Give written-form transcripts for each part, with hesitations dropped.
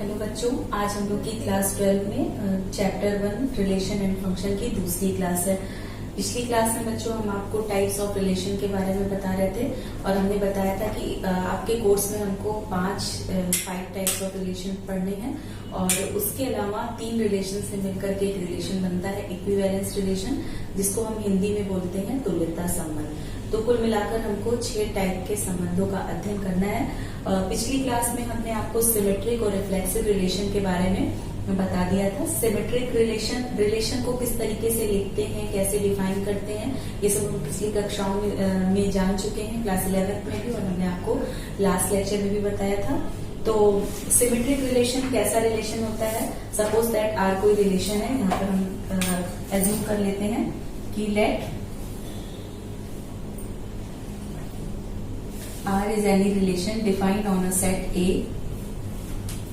Hello बच्चों, आज हम लोग की क्लास 12 में चैप्टर 1 रिलेशन एंड फंक्शन की दूसरी क्लास है। पिछली क्लास में बच्चों हम आपको टाइप्स ऑफ रिलेशन के बारे में बता रहे थे और हमने बताया था कि आपके कोर्स में हमको 5 टाइप्स ऑफ रिलेशन पढ़ने हैं और उसके अलावा 3 रिलेशन से मिलकर के एक रिलेशन बनता है इक्विवेलेंस रिलेशन, जिसको हम हिंदी में बोलते हैं तुल्यता संबंध। तो कुल मिलाकर हमको 6 टाइप के संबंधों का अध्ययन करना है। पिछली क्लास में हमने आपको सिमेट्रिक और रिफ्लेक्सिव रिलेशन के बारे में बता दिया था। सिमेट्रिक रिलेशन को किस तरीके से लिखते हैं, कैसे डिफाइन करते हैं, ये सब हम पिछली कक्षाओं में जान चुके हैं, क्लास 11 में भी, और हमने आपको लास्ट लेक्चर में भी बताया था। तो सिमेट्रिक रिलेशन कैसा रिलेशन होता है? सपोज दैट आर कोई रिलेशन है, यहाँ पर हम एज्यूम कर लेते हैं कि late R is any relation defined on a set A.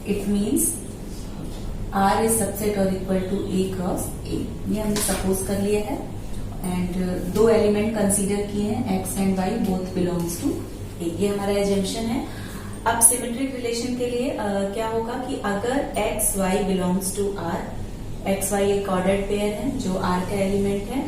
It means R is subset or equal to A cross A. ये हमने सपोज कर लिया है एंड 2 एलिमेंट कंसीडर किए हैं, X and Y both belongs to A। ये हमारा assumption है। अब सिमेट्रिक रिलेशन के लिए क्या होगा कि अगर X Y belongs to R, X Y एक ऑर्डर्ड पेयर है जो R का एलिमेंट है,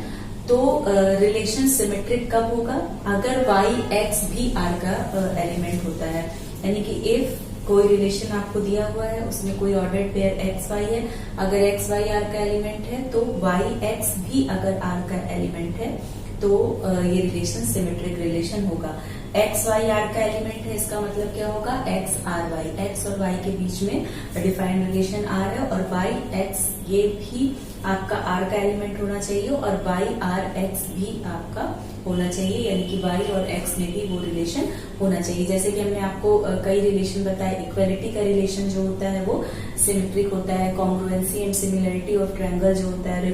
तो रिलेशन सिमेट्रिक कब होगा? अगर y x भी r का एलिमेंट होता है। यानी कि इफ कोई रिलेशन आपको दिया हुआ है, उसमें कोई ऑर्डर्ड पेयर x y है, अगर x y r का एलिमेंट है तो y x भी अगर r का एलिमेंट है तो ये रिलेशन सिमेट्रिक रिलेशन होगा। x y r का एलिमेंट है, इसका मतलब क्या होगा? x r y, x और y के बीच में डिफाइंड रिलेशन r है और y x ये भी आपका r का एलिमेंट होना चाहिए और y r x भी आपका होना चाहिए, यानी कि y और x में भी वो रिलेशन होना चाहिए। जैसे कि हमने आपको कई रिलेशन बताए। इक्वालिटी का रिलेशन जो होता है वो सिमेट्रिक होता है। Congruency and similarity of triangle जो होता है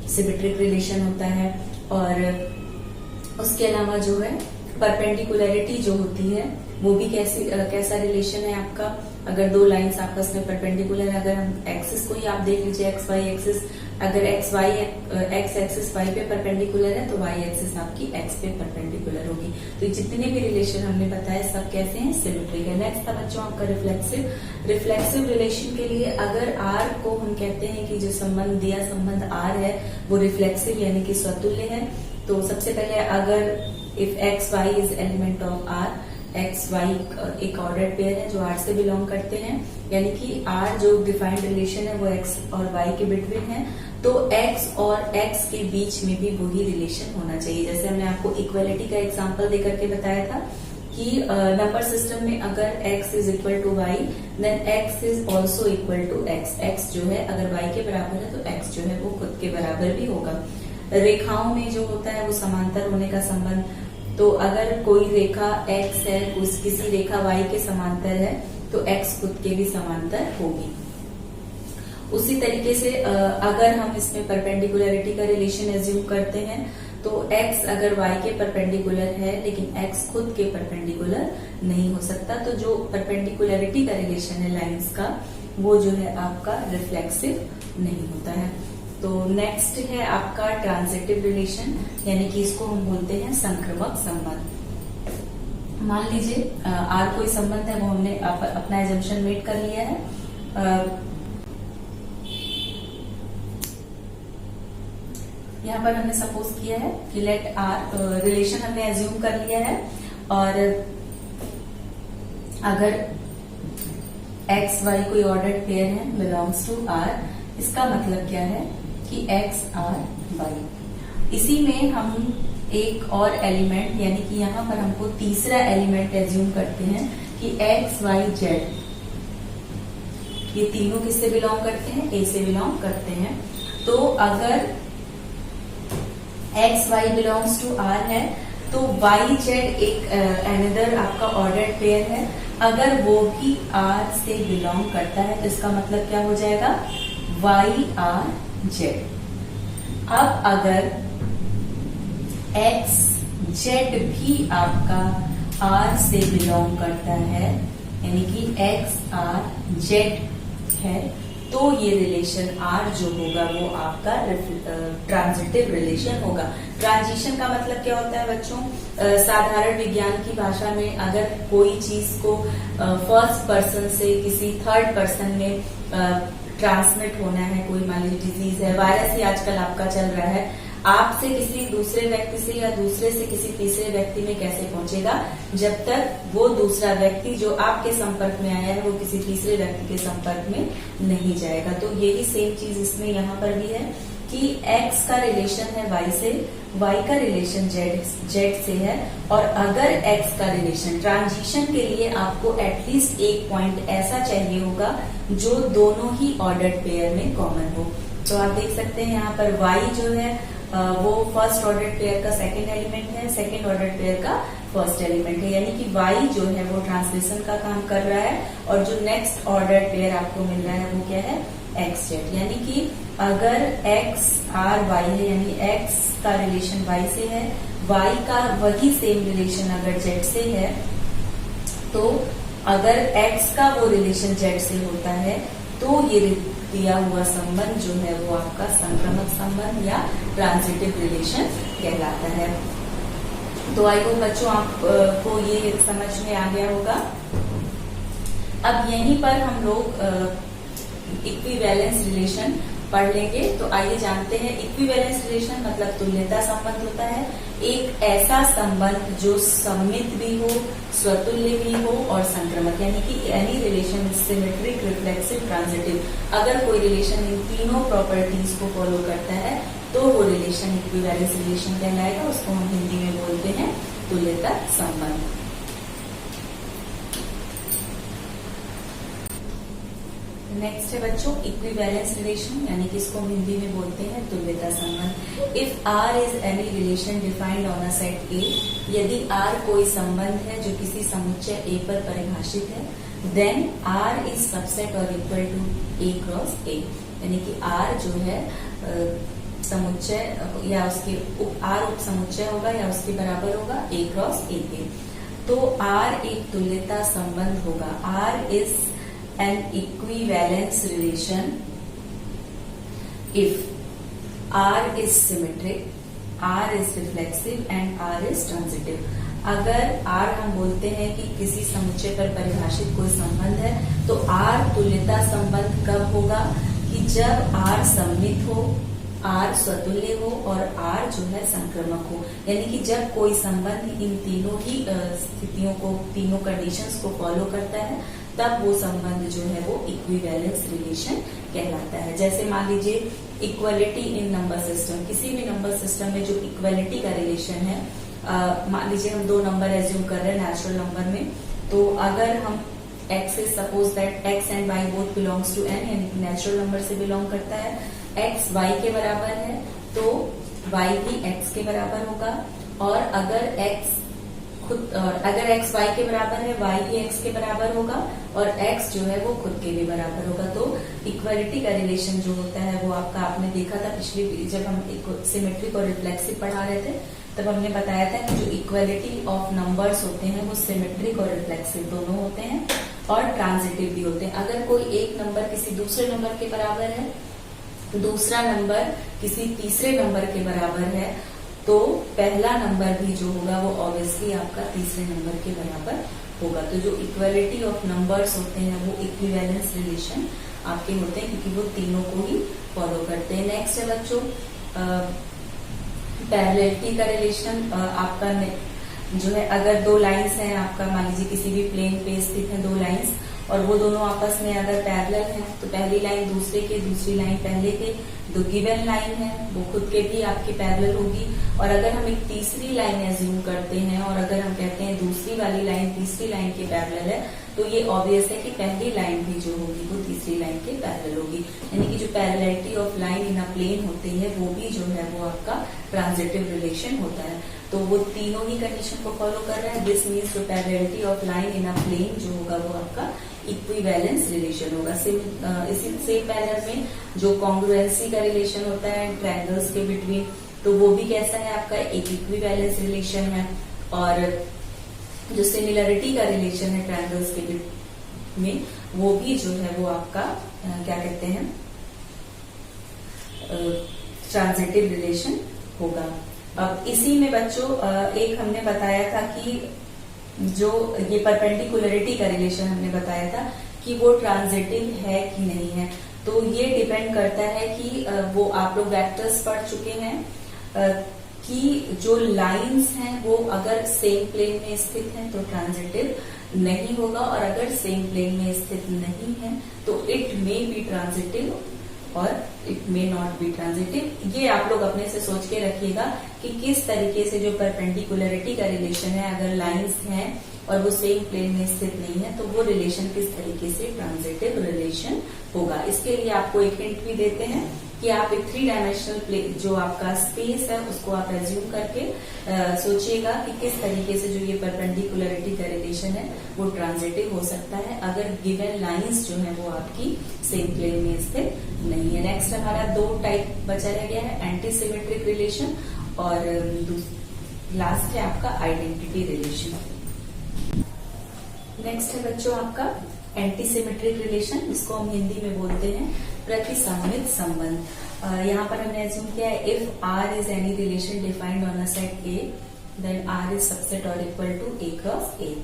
सिमेट्रिक रिलेशन होता है। और उसके अलावा जो है परपेंडिकुलरिटी जो होती है वो भी कैसा रिलेशन है आपका? अगर 2 लाइंस आपस में परपेंडिकुलर है, अगर हम एक्सिस को ही आप देख लीजिए, एक्स वाई एक्सिस, अगर एक्स एक्सिस वाई पे परपेंडिकुलर है तो वाई एक्सिस आपकी एक्स पे परपेंडिकुलर होगी। तो जितने भी रिलेशन हमने बताए सब कैसे हैं? सिमेट्रिक है। नेक्स्ट था बच्चों आपका रिफ्लेक्सिव रिलेशन के लिए अगर आर को हम कहते हैं कि जो संबंध दिया संबंध आर है वो रिफ्लेक्सिव यानी कि स्वतुल्य है। तो सबसे पहले अगर if x y is element of R, x y एक ऑर्डर्ड पेयर है जो आर से बिलोंग करते हैं, यानी कि आर जो डिफाइंड रिलेशन है वो एक्स और वाई के बिटवीन है, तो एक्स और एक्स के बीच में भी वही रिलेशन होना चाहिए। जैसे हमने आपको इक्वालिटी का एग्जांपल देकर के बताया था कि नंबर सिस्टम में अगर x is equal to y then x is also equal to x. X जो है अगर y के बराबर है तो x जो है वो खुद के बराबर भी होगा। रेखाओं में जो होता है वो समांतर होने का संबंध, तो अगर कोई रेखा x है, किसी रेखा y के समांतर है तो x खुद के भी समांतर होगी। उसी तरीके से अगर हम इसमें परपेंडिकुलरिटी का रिलेशन एज्यूम करते हैं तो x अगर y के परपेंडिकुलर है लेकिन x खुद के परपेंडिकुलर नहीं हो सकता, तो जो परपेंडिकुलरिटी का रिलेशन है लाइंस का वो जो है आपका रिफ्लेक्सिव नहीं होता है। तो नेक्स्ट है आपका ट्रांजिटिव रिलेशन, यानी कि इसको हम बोलते हैं संक्रमक संबंध। मान लीजिए आर कोई संबंध है, वो हमने अपना एजम्पशन मेड कर लिया है। यहाँ पर हमने सपोज किया है कि लेट आर रिलेशन हमने एज्यूम कर लिया है और अगर एक्स वाई कोई ऑर्डर्ड पेयर है बिलोंग्स टू आर, इसका मतलब क्या है कि एक्स आर वाई। इसी में हम एक और एलिमेंट यानी कि यहाँ पर हमको तीसरा एलिमेंट एज्यूम करते हैं कि एक्स वाई जेड, ये तीनों किससे बिलोंग करते हैं? ए से बिलोंग करते हैं। तो अगर x y belongs to R है तो वाई जेड एक अनदर आपका ऑर्डर्ड पेयर है, अगर वो भी आर से बिलोंग करता है तो इसका मतलब क्या हो जाएगा? Y R z. अब अगर एक्स जेड भी आपका आर से बिलोंग करता है, यानी कि एक्स आर जेड है, तो ये रिलेशन आर जो होगा वो आपका ट्रांजिटिव रिलेशन होगा। ट्रांजिशन का मतलब क्या होता है बच्चों? साधारण विज्ञान की भाषा में अगर कोई चीज को फर्स्ट पर्सन से किसी थर्ड पर्सन में ट्रांसमिट होना है, कोई मान लीजिए डिजीज है, वायरस ही आजकल आपका चल रहा है, आपसे किसी दूसरे व्यक्ति से या दूसरे से किसी तीसरे व्यक्ति में कैसे पहुंचेगा? जब तक वो दूसरा व्यक्ति जो आपके संपर्क में आया है वो किसी तीसरे व्यक्ति के संपर्क में नहीं जाएगा। तो यही सेम चीज इसमें यहाँ पर भी है कि x का रिलेशन है y से, y का रिलेशन z से है, और अगर x का रिलेशन ट्रांजिशन के लिए आपको एटलीस्ट एक पॉइंट ऐसा चाहिए होगा जो दोनों ही ऑर्डर्ड पेयर में कॉमन हो। तो आप देख सकते हैं यहाँ पर y जो है वो फर्स्ट ऑर्डर पेयर का सेकंड एलिमेंट है, सेकंड ऑर्डर पेयर का फर्स्ट एलिमेंट है, यानी कि y जो है वो ट्रांसलेशन का काम कर रहा है, और जो नेक्स्ट ऑर्डर पेयर आपको मिल रहा है वो क्या है? xz। यानी कि अगर x r y है, यानी x का रिलेशन y से है, y का वही सेम रिलेशन अगर z से है, तो अगर x का वो रिलेशन z से होता है तो ये दिया हुआ संबंध जो है वो आपका संक्रामक संबंध या ट्रांजिटिव रिलेशन कहलाता है। तो आई होप बच्चों आपको ये समझ में आ गया होगा। अब यहीं पर हम लोग इक्विवेलेंस रिलेशन पढ़ लेंगे। तो आइए जानते हैं, इक्विवेलेंस रिलेशन मतलब तुल्यता संबंध होता है, एक ऐसा संबंध जो सममित भी हो, स्वतुल्य भी हो और संक्रमक, यानी कि any relation symmetric, reflexive, transitive. अगर कोई रिलेशन इन तीनों प्रॉपर्टीज को फॉलो करता है तो वो रिलेशन इक्विवेलेंस रिलेशन कहलाएगा। उसको हम हिंदी में बोलते हैं तुल्यता संबंध। नेक्स्ट है बच्चों इक्विवेलेंस रिलेशन, यानी कि इसको हम हिंदी में बोलते हैं तुल्यता संबंध। If R is any relation defined on a set A, यदि आर कोई संबंध है जो किसी समुच्चय ए पर परिभाषित है, देन आर इज सबसेट और equal to A cross A, यानी कि आर जो है समुच्चय या उसके आर उप समुच्चय होगा या उसके बराबर होगा ए क्रॉस ए के। तो आर एक तुल्यता संबंध होगा। R is an equivalence relation if R is symmetric, R is reflexive and R is transitive। अगर R हम बोलते हैं कि किसी समुच्चय पर परिभाषित कोई संबंध है, तो R तुल्यता संबंध कब होगा? कि जब R सममित हो, R स्वतुल्य हो और R जो है संक्रमक हो, यानी कि जब कोई संबंध इन तीनों ही स्थितियों को, तीनों कंडीशंस को फॉलो करता है, तब वो संबंध जो है वो इक्विवेलेंस रिलेशन कहलाता है। जैसे मान लीजिए इक्वलिटी इन नंबर सिस्टम, किसी भी नंबर सिस्टम में जो इक्वलिटी का रिलेशन है, मान लीजिए हम दो नंबर एज्यूम कर रहे हैं नेचुरल नंबर में, तो अगर हम x is suppose that x and y both belongs to n, यानी कि नेचुरल नंबर से बिलोंग करता है, x y के बराबर है तो y भी x के बराबर होगा, और अगर x y के बराबर है, y भी x के बराबर होगा, और x जो है वो खुद के भी बराबर होगा। तो इक्वलिटी का रिलेशन जो होता है वो आपने देखा था पिछली, जब हम सिमेट्रिक और रिफ्लेक्सिव पढ़ा रहे थे, तब हमने बताया था कि जो इक्वलिटी ऑफ नंबर्स होते हैं वो सिमेट्रिक और रिफ्लेक्सिव दोनों होते हैं और ट्रांजिटिव भी होते हैं। अगर कोई एक नंबर किसी दूसरे नंबर के बराबर है, दूसरा नंबर किसी तीसरे नंबर के बराबर है, तो पहला नंबर भी जो होगा वो ऑब्वियसली आपका तीसरे नंबर के बराबर होगा। तो जो इक्वलिटी ऑफ नंबर्स होते हैं वो इक्विवेलेंस रिलेशन आपके होते हैं, क्योंकि वो तीनों को ही फॉलो करते हैं। नेक्स्ट है बच्चों पैरेललिटी का रिलेशन। आपका जो है अगर दो लाइंस हैं, आपका मान लीजिए किसी भी प्लेन पे स्थित है दो लाइंस, और वो दोनों आपस में अगर पैरेलल है, तो पहली लाइन दूसरे के, दूसरी लाइन पहले के, जो गिवन लाइन है वो खुद के भी आपकी पैरेलल होगी। और अगर हम एक तीसरी लाइन एज्यूम करते हैं और अगर हम कहते हैं दूसरी वाली लाइन तीसरी लाइन के पैरेलल है, तो ये ऑब्वियस है कि पहली लाइन भी जो होगी वो तीसरी लाइन के पैरेलल होगी। यानी कि जो parallelity of line in a plane होती है वो भी जो है वो आपका ट्रांजिटिव रिलेशन होता है। तो वो तीनों ही कंडीशन को फॉलो कर रहा है। दिस मीन्स जो parallelity of line in a plane जो होगा वो आपका इक्विवेलेंस रिलेशन होगा। इसी सेम पैरेलल में जो कॉन्ग्रुएंसी का रिलेशन होता है ट्रायंगल्स के बिटवीन, तो वो भी कैसा है आपका एक इक्विवेलेंस रिलेशन है। और जो सिमिलरिटी का रिलेशन है ट्रायंगल्स के में, वो भी जो है वो आपका क्या कहते हैं ट्रांजिटिव रिलेशन होगा। अब इसी में बच्चों एक हमने बताया था कि जो ये परपेंडिकुलरिटी का रिलेशन हमने बताया था कि वो ट्रांजिटिव है कि नहीं है। तो ये डिपेंड करता है कि वो आप लोग वेक्टर्स पढ़ चुके हैं कि जो लाइंस हैं वो अगर सेम प्लेन में स्थित हैं तो ट्रांजिटिव नहीं होगा, और अगर सेम प्लेन में स्थित नहीं है तो इट मे बी ट्रांजिटिव और it may not be transitive. ये आप लोग अपने से सोच के रखिएगा कि किस तरीके से जो परपेंडिकुलरिटी का रिलेशन है, अगर लाइंस हैं और वो सेम प्लेन में स्थित नहीं है तो वो रिलेशन किस तरीके से ट्रांजिटिव रिलेशन होगा। इसके लिए आपको एक हिंट भी देते हैं कि आप एक 3 डायमेंशनल प्लेन जो आपका स्पेस है उसको आप एज्यूम करके सोचिएगा कि किस तरीके से जो ये परपेंडिकुलरिटी का रिलेशन है वो ट्रांजिटिव हो सकता है अगर गिवन लाइंस जो है वो आपकी सेम प्लेन में स्थित नहीं है। नेक्स्ट हमारा 2 टाइप बचा रह गया है, एंटी सिमेट्रिक रिलेशन और लास्ट है आपका आइडेंटिटी रिलेशन। नेक्स्ट है बच्चों आपका एंटी सिमेट्रिक रिलेशन, इसको हम हिंदी में बोलते हैं प्रतिसममित संबंध। यहाँ पर हमने एज्यूम किया है if R is any relation defined on a set A then R is subset और equal to A cross A.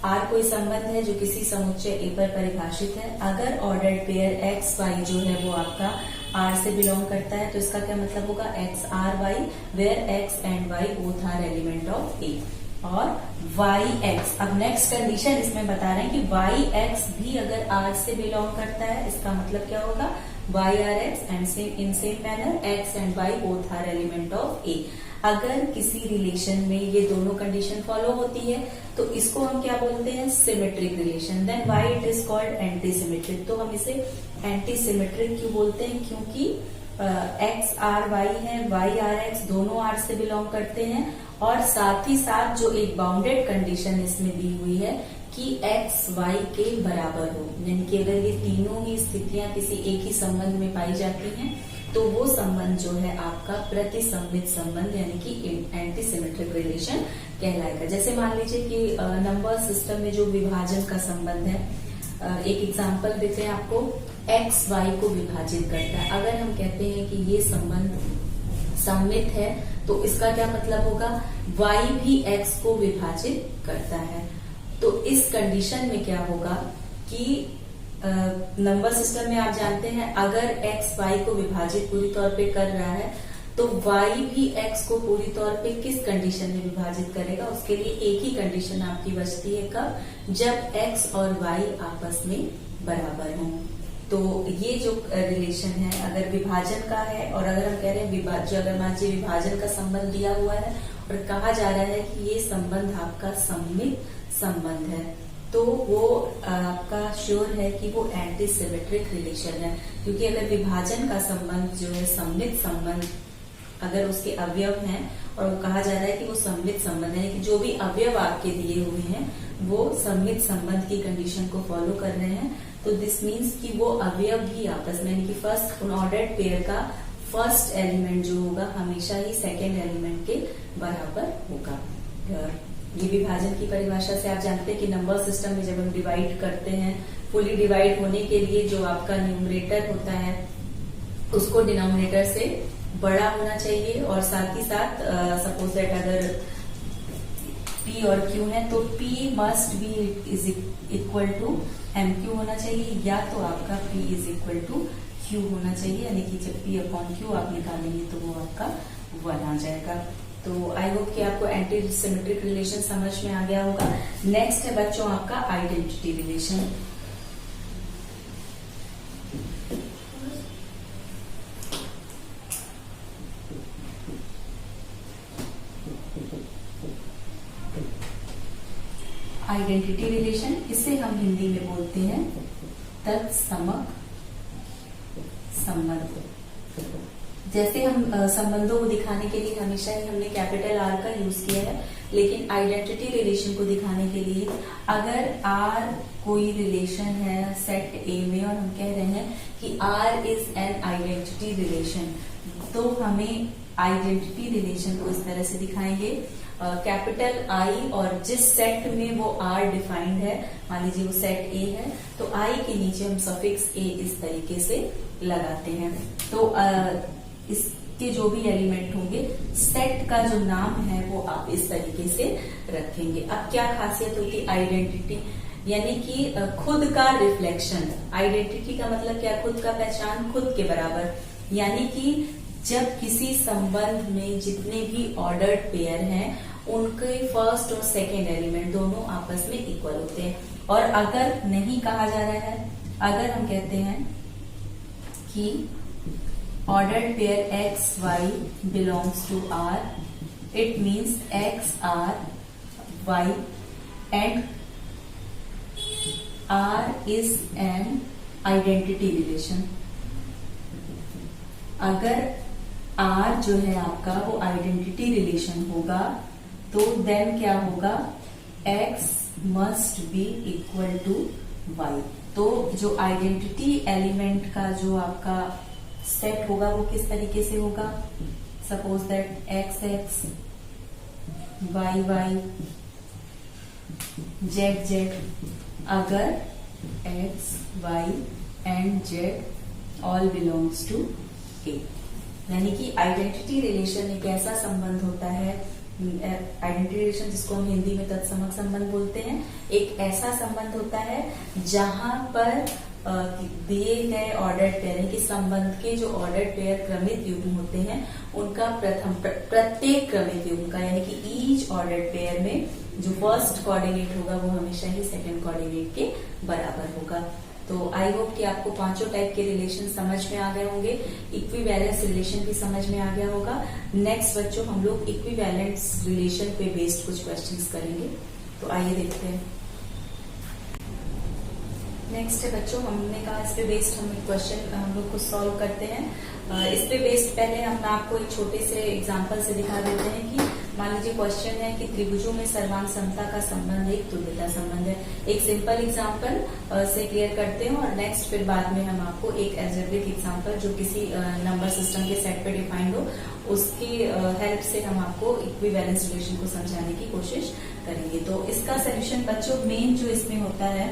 R कोई संबंध है जो किसी समुच्चय ए पर परिभाषित है। अगर ऑर्डर्ड पेयर एक्स वाई जो है वो आपका आर से बिलोंग करता है तो इसका क्या मतलब होगा X R Y where X and Y both are element of A. और वाई एक्स, अब नेक्स्ट कंडीशन इसमें बता रहे हैं कि वाई एक्स भी अगर आर से बिलोंग करता है, इसका मतलब क्या होगा Y R X and same in same manner X and Y both are element of A. अगर किसी रिलेशन में ये दोनों कंडीशन फॉलो होती है तो इसको हम क्या बोलते हैं symmetric relation. Then why it is called anti symmetric. तो हम इसे एंटी सिमेट्रिक क्यों बोलते हैं, क्योंकि एक्स आर वाई है, वाई आर एक्स दोनों आर से बिलोंग करते हैं और साथ ही साथ जो एक बाउंडेड कंडीशन इसमें दी हुई है कि एक्स वाई के बराबर हो, यानी कि अगर ये तीनों ही स्थितियां किसी एक ही संबंध में पाई जाती हैं तो वो संबंध जो है आपका प्रतिसममित संबंध यानी कि एंटी सिमेट्रिक रिलेशन कहलाएगा। जैसे मान लीजिए कि नंबर सिस्टम में जो विभाजन का संबंध है, एक एग्जांपल देते हैं आपको, एक्स वाई को विभाजित करता है। अगर हम कहते हैं कि ये संबंध सममित है तो इसका क्या मतलब होगा y भी x को विभाजित करता है। तो इस कंडीशन में क्या होगा कि नंबर सिस्टम में आप जानते हैं अगर x y को विभाजित पूरी तौर पे कर रहा है तो y भी x को पूरी तौर पे किस कंडीशन में विभाजित करेगा, उसके लिए एक ही कंडीशन आपकी बचती है कब, जब x और y आपस में बराबर हों। तो ये जो रिलेशन है अगर विभाजन का है और अगर हम कह रहे हैं अगर मान लीजिए विभाजन का संबंध दिया हुआ है और कहा जा रहा है कि ये संबंध आपका सममित संबंध है तो वो आपका श्योर है कि वो एंटी सिमेट्रिक रिलेशन है। क्योंकि अगर विभाजन का संबंध जो है सममित संबंध, अगर उसके अवयव हैं और वो कहा जा रहा है कि वो सममित संबंध है कि जो भी अवयव आपके दिए हुए हैं वो सममित संबंध की कंडीशन को फॉलो कर रहे हैं, तो दिस मीन्स कि वो अवयव भी आपस में यानी कि फर्स्ट ऑर्डर्ड पेयर का फर्स्ट एलिमेंट जो होगा हमेशा ही सेकेंड एलिमेंट के बराबर होगा। ये विभाजन की परिभाषा से आप जानते हैं कि नंबर सिस्टम में जब हम डिवाइड करते हैं, फुली डिवाइड होने के लिए जो आपका न्यूमरेटर होता है उसको डिनोमिनेटर से बड़ा होना चाहिए और साथ ही साथ सपोज दैट अगर P और Q है तो P must be is equal to MQ होना चाहिए या तो आपका P is equal to Q होना चाहिए, यानी कि जब P अपॉन Q आप निकालेंगे तो वो आपका 1 आ जाएगा। तो आई होप कि आपको एंटी सिमेट्रिक रिलेशन समझ में आ गया होगा। नेक्स्ट है बच्चों आपका आइडेंटिटी रिलेशन। आइडेंटिटी रिलेशन, इसे हम हिंदी में बोलते हैं तत्समक संबंध। जैसे हम संबंधों को दिखाने के लिए हमेशा ही हमने कैपिटल आर का यूज किया है, लेकिन आइडेंटिटी रिलेशन को दिखाने के लिए अगर आर कोई रिलेशन है सेट ए में और हम कह रहे हैं कि R is an identity relation, तो हमें आइडेंटिटी रिलेशन को इस तरह से दिखाएंगे। कैपिटल आई और जिस सेट में वो आर डिफाइंड है, मान लीजिए वो सेट ए है, तो आई के नीचे हम सफिक्स ए इस तरीके से लगाते हैं। तो इसके जो भी एलिमेंट होंगे, सेट का जो नाम है वो आप इस तरीके से रखेंगे। अब क्या खासियत होती है आइडेंटिटी, यानी कि खुद का रिफ्लेक्शन। आइडेंटिटी का मतलब क्या, खुद का पहचान, खुद के बराबर। यानी कि जब किसी संबंध में जितने भी ऑर्डर्ड पेयर हैं उनके फर्स्ट और सेकेंड एलिमेंट दोनों आपस में इक्वल होते हैं। और अगर नहीं कहा जा रहा है, अगर हम कहते हैं कि ordered pair x y belongs to R, it means x R y and R is an identity relation. अगर आर जो है आपका वो आइडेंटिटी रिलेशन होगा तो देन क्या होगा, x must be equal to y। तो जो आइडेंटिटी एलिमेंट का जो आपका सेट होगा वो किस तरीके से होगा, suppose that x x, y y, z z। अगर x y and z all belongs to a, यानी कि आइडेंटिटी रिलेशन एक ऐसा संबंध होता है, आइडेंटिटी रिलेशन जिसको हम हिंदी में तत्समक संबंध बोलते हैं, एक ऐसा संबंध होता है जहां पर दिए गए ऑर्डर्ड पेयर कि संबंध के जो ऑर्डर्ड पेयर क्रमित युग्म होते हैं उनका प्रत्येक क्रमित युग्म का, यानी कि ईच ऑर्डर्ड पेयर में जो फर्स्ट कोऑर्डिनेट होगा वो हमेशा ही सेकंड कोऑर्डिनेट के बराबर होगा। तो आई होप कि आपको पांचों टाइप के रिलेशन समझ में आ गए होंगे, इक्विवेलेंस रिलेशन भी समझ में आ गया होगा। नेक्स्ट बच्चों हम लोग इक्विवेलेंस रिलेशन पे बेस्ड कुछ क्वेश्चंस करेंगे, तो आइए देखते हैं। नेक्स्ट है बच्चों, हमने कहा इस पे बेस्ड हम क्वेश्चन हम लोग कुछ सॉल्व करते हैं। इस पे बेस्ड पहले हम आपको एक छोटे से एग्जांपल से दिखा देते हैं कि मान लीजिए क्वेश्चन है कि त्रिभुजों में सर्वांग समता का संबंध एक तुल्यता संबंध है। एक सिंपल एग्जांपल से क्लियर करते हैं और नेक्स्ट फिर बाद में हम आपको एक एल्जेब्रिक एग्जांपल जो किसी नंबर सिस्टम के सेट पे डिफाइंड हो उसकी हेल्प से हम आपको इक्विवेलेंस रिलेशन को समझाने की कोशिश करेंगे। तो इसका सोल्यूशन बच्चों मेन जो इसमें होता है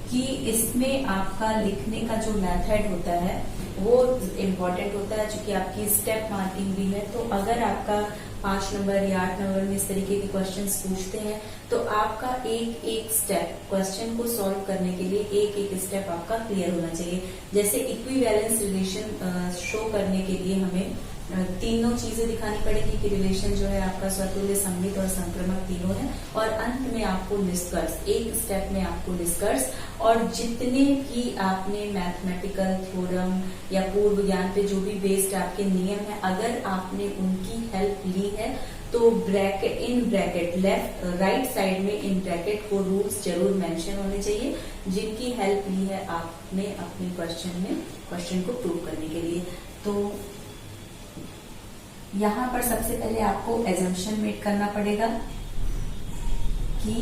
कि इसमें आपका लिखने का जो मेथड होता है वो इम्पोर्टेंट होता है, चूंकि आपकी स्टेप मार्किंग भी है। तो अगर आपका 5 नंबर या 8 नंबर में इस तरीके के क्वेश्चंस पूछते हैं तो आपका एक एक स्टेप क्वेश्चन को सॉल्व करने के लिए एक एक स्टेप आपका क्लियर होना चाहिए। जैसे इक्विवेलेंस रिलेशन शो करने के लिए हमें तीनों चीजें दिखानी पड़ेगी कि रिलेशन जो है आपका स्वतुल्य, सममित और संक्रमक तीनों है, और अंत में आपको निष्कर्ष, एक स्टेप में आपको निष्कर्ष, और जितने भी आपने मैथमेटिकल थ्योरम या पूर्व ज्ञान पे जो भी बेस्ड आपके नियम है अगर आपने उनकी हेल्प ली है तो bracket in bracket left right side में इन ब्रैकेट को रूल्स जरूर मेंशन होने चाहिए जिनकी हेल्प ली है आपने अपने क्वेश्चन को प्रूव करने के लिए। तो यहां पर सबसे पहले आपको एजम्पशन मेक करना पड़ेगा कि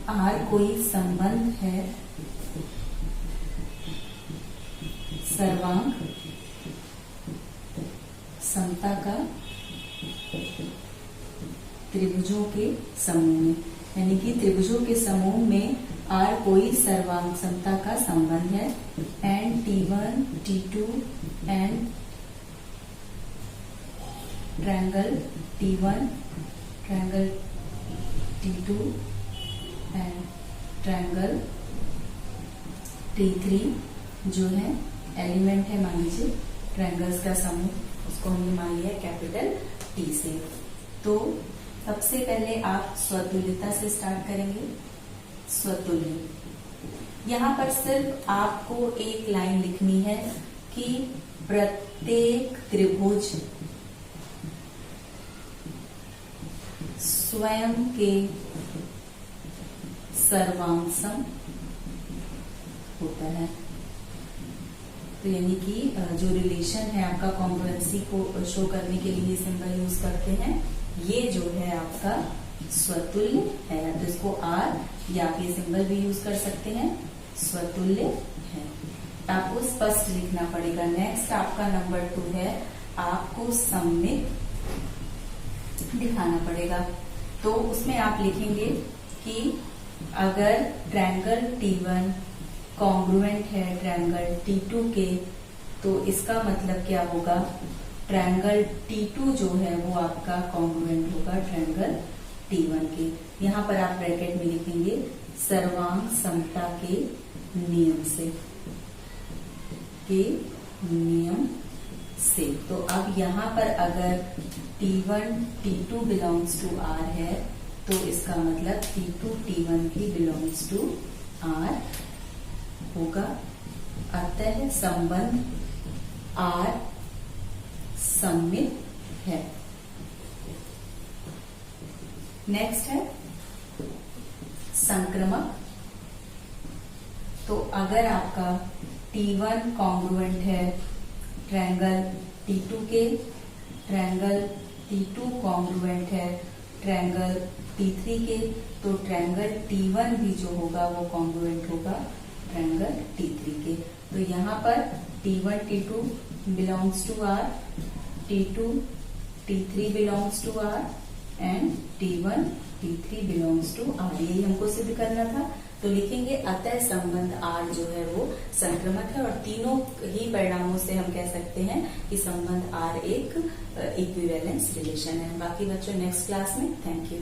आर कोई संबंध है सर्वांग समता का त्रिभुजों के समूह में, यानी कि त्रिभुजों के समूह में आर कोई सर्वांग समता का संबंध है and T1, T2 and triangle T1, triangle T2 and triangle T3 जो है एलिमेंट है, मान लीजिए ट्रायंगल्स का समूह, उसको हमने मान लिया कैपिटल T से। तो सबसे पहले आप स्वतुल्यता से स्टार्ट करेंगे। स्वतुल्य, यहाँ पर सिर्फ आपको एक लाइन लिखनी है कि प्रत्येक त्रिभुज स्वयं के सर्वांगसम होता है। तो यानी कि जो रिलेशन है आपका कॉन्ग्रुएंसी को शो करने के लिए सिंबल यूज करते हैं, ये जो है आपका स्वतुल्य है। तो इसको आर या आप ये सिंबल भी यूज कर सकते हैं, स्वतुल्य है। आपको स्पष्ट लिखना पड़ेगा। नेक्स्ट आपका नंबर 2 है, आपको सममित दिखाना पड़ेगा। तो उसमें आप लिखेंगे कि अगर ट्रायंगल T1 कॉन्ग्रुएंट है ट्रायंगल T2 के, तो इसका मतलब क्या होगा, ट्रायंगल T2 जो है वो आपका कॉन्ग्रुएंट होगा ट्रायंगल T1 के। यहां पर आप ब्रैकेट में लिखेंगे सर्वांग समता के नियम से, तो अब यहाँ पर अगर T1 T2 belongs to R है, तो इसका मतलब T2 T1 भी बिलोंग्स टू R होगा। अतः संबंध R सममित है। नेक्स्ट है संक्रमक। तो अगर आपका T1 कॉन्ग्रुएंट है ट्रायंगल T2 के, ट्रायंगल T2 कॉन्ग्रुएंट है ट्रायंगल T3 के, तो ट्रायंगल T1 भी जो होगा वो कॉन्ग्रुएंट होगा ट्रायंगल T3 के। तो यहाँ पर T1 T2 belongs to R, T2 T3 belongs to R and T1 T3 belongs to R, यही हमको सिद्ध करना था। तो लिखेंगे अतः संबंध R जो है वो संक्रमक है, और तीनों ही परिणामों से हम कह सकते हैं कि संबंध R एक इक्विवेलेंस रिलेशन है। बाकी बच्चों नेक्स्ट क्लास में। Thank you.